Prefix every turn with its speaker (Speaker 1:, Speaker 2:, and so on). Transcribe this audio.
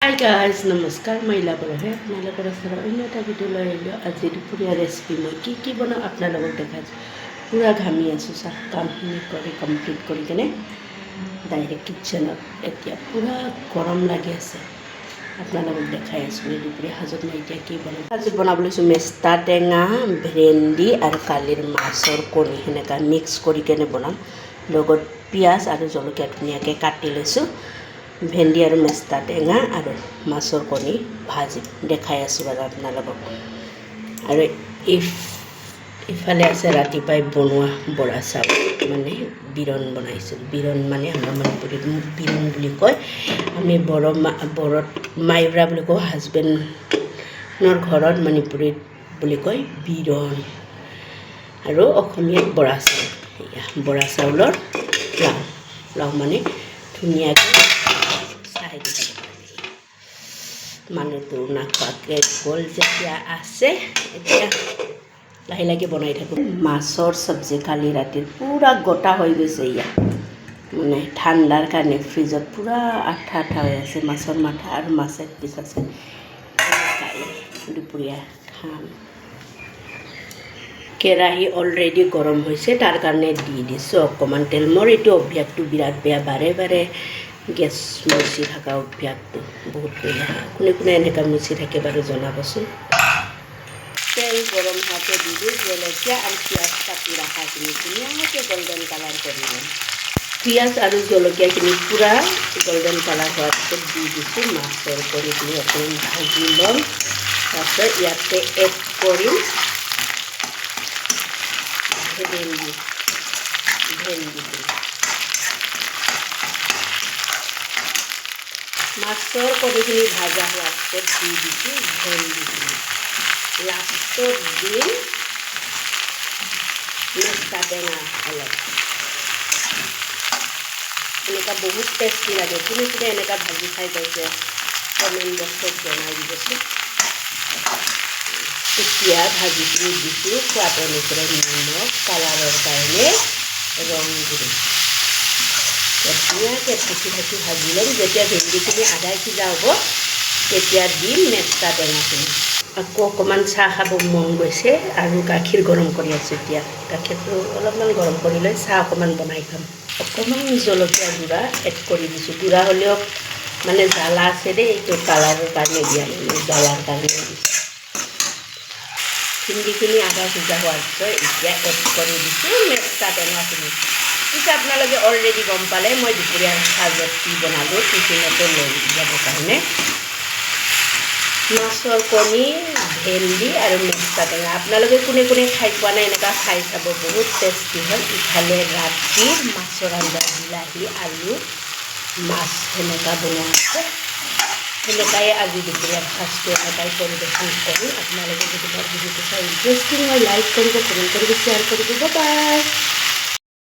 Speaker 1: Hi guys নমস্কাৰ মই ইলা বৰহে আপোনালোকৰ ওচৰত অন্য এটা ভিডিঅ' লৈ আহিলোঁ। আজি দুপৰীয়া ৰেচিপি মই কি বনাওঁ আপোনালোকক দেখাইছোঁ। পূৰা ঘামি আছোঁ চাহ কামখিনি কৰি কমপ্লিট কৰি কিনে ডাইৰেক্ট কিটচেনত এতিয়া পূৰা গৰম লাগি আছে। আপোনালোকক দেখাই আছোঁ এই দুপৰীয়া সাজত মই এতিয়া কি বনাম। আজি বনাব লৈছোঁ মেষ্টা টেঙা, ভেন্দি আৰু কালিৰ মাছৰ কণী সেনেকৈ মিক্স কৰি কিনে বনাম। লগত পিঁয়াজ আৰু জলকীয়া ধুনীয়াকৈ কাটি লৈছোঁ। ভেন্দি আৰু মেষ্টা টেঙা আৰু মাছৰ কণী ভাজি দেখাই আছোঁ বাৰু আপোনালোকক। আৰু ইফালে আছে ৰাতিপুৱাই বনোৱা বৰা চাউল, মানে বিৰণ বনাইছোঁ। বিৰণ মানে আমাৰ মণিপুৰীত বিৰণ বুলি কয়, আমি বড়োত মাইব্ৰা বুলি কওঁ, হাজবেণ্ডৰ ঘৰত মণিপুৰীত বুলি কয় বিৰণ, আৰু অসমীয়াত বৰা চাউল। এয়া বৰা চাউলৰ লাও মানে ধুনীয়াকৈ মানুহটো নাখোৱাকৈ গ'ল যেতিয়া আছে, এতিয়া লাহে লাহে বনাই থাকোঁ। মাছৰ চব্জি কালি ৰাতিৰ পূৰা গোটা হৈ গৈছে। ইয়াত মানে ঠাণ্ডাৰ কাৰণে ফ্ৰিজত পূৰা আঠা হৈ আছে। মাছৰ মাথা আৰু মাছ এক পিচ আছে। দুপৰীয়া খাম। কেৰাহী অলৰেডি গৰম হৈছে, তাৰ কাৰণে দি দিছোঁ অকণমান তেল। মোৰ এইটো অভ্যাসটো বিৰাট বেয়া, বাৰে বাৰে গেছ মুচি থকা অভ্যাসটো বহুত বেয়া। কোনে এনেকুৱা মুচি থাকে বাৰু জনাবচোন। তেল গৰম হোৱাতে দি দিওঁ জলকীয়া আৰু পিঁয়াজ কাটি ৰখাখিনি ধুনীয়াকৈ গল্ডেন কালাৰ কৰি ল'ম। পিঁয়াজ আৰু জলকীয়াখিনি পূৰা গল্ডেন কালাৰ হোৱাৰ পিছত দি দিছোঁ মাছৰ কণীখিনি অকণমান ভাজি ল'ম। তাৰপিছত ইয়াতে এড কৰিম ভেন্দি। মাছৰ কণীখিনি ভাজা হোৱাৰ পিছত দি দিছোঁ ভেন্দিখিনি। লাষ্টত দিম মেষ্টা টেঙা অলপ। এনেকুৱা বহুত টেষ্টি লাগে। কোনে এনেকুৱা ভাজি খাই পাইছে কমেণ্ট বক্সত জনাই দিবচোন। এতিয়া ভাজিখিনি দিছোঁ সোৱাদ অনুসাৰে নিমখ, কালাৰৰ কাৰণে ৰং গুড়ি। ধুনীয়াকৈ ভাজি ল'ম। যেতিয়া ভেন্দিখিনি আধা সিজা হ'ব তেতিয়া দিম মেষ্টা টেঙাখিনি। আকৌ অকণমান চাহ খাব মন গৈছে আৰু গাখীৰ গৰম কৰি আছোঁ। এতিয়া গাখীৰটো অলপমান গৰম কৰি লৈ চাহ অকণমান বনাই খাম। অকণমান জলকীয়া গুড়া এড কৰি দিছোঁ। গুড়া হ'লেও মানে জ্বালা আছে দেই, এইটো কালাৰৰ কাৰণে দিয়া নাই, জ্বালাৰ কাৰণে দিছোঁ। ভেন্দিখিনি আধা সিজা হোৱাৰ পিছত এতিয়া এড কৰি দিছোঁ মেষ্টা টেঙাখিনি। পিছে আপোনালোকে অলৰেডি গম পালে মই দুপৰীয়াৰ সাজত কি বনালোঁ, টিফিনতো লৈ যাবৰ কাৰণে। মাছৰ কণী, ভেন্দি আৰু মেষ্টা টেঙা। আপোনালোকে কোনে খাই পোৱা নাই এনেকুৱা খাই চাব, বহুত টেষ্টি হয়। ইফালে ৰাতিৰ মাছৰ আঞ্জা, বিলাহী আলু মাছ সেনেকুৱা বনোৱা আছে। সেনেকাই আজি দুপৰীয়াৰ সাজটো এনেকাই পৰিৱেশন কৰিম। আপোনালোকে যদি মোৰ ভিডিঅ'টো চাই ইণ্টাৰেষ্টিং হয় লাইক কৰিব, কমেণ্ট কৰিব, শ্বেয়াৰ কৰিব। বাই।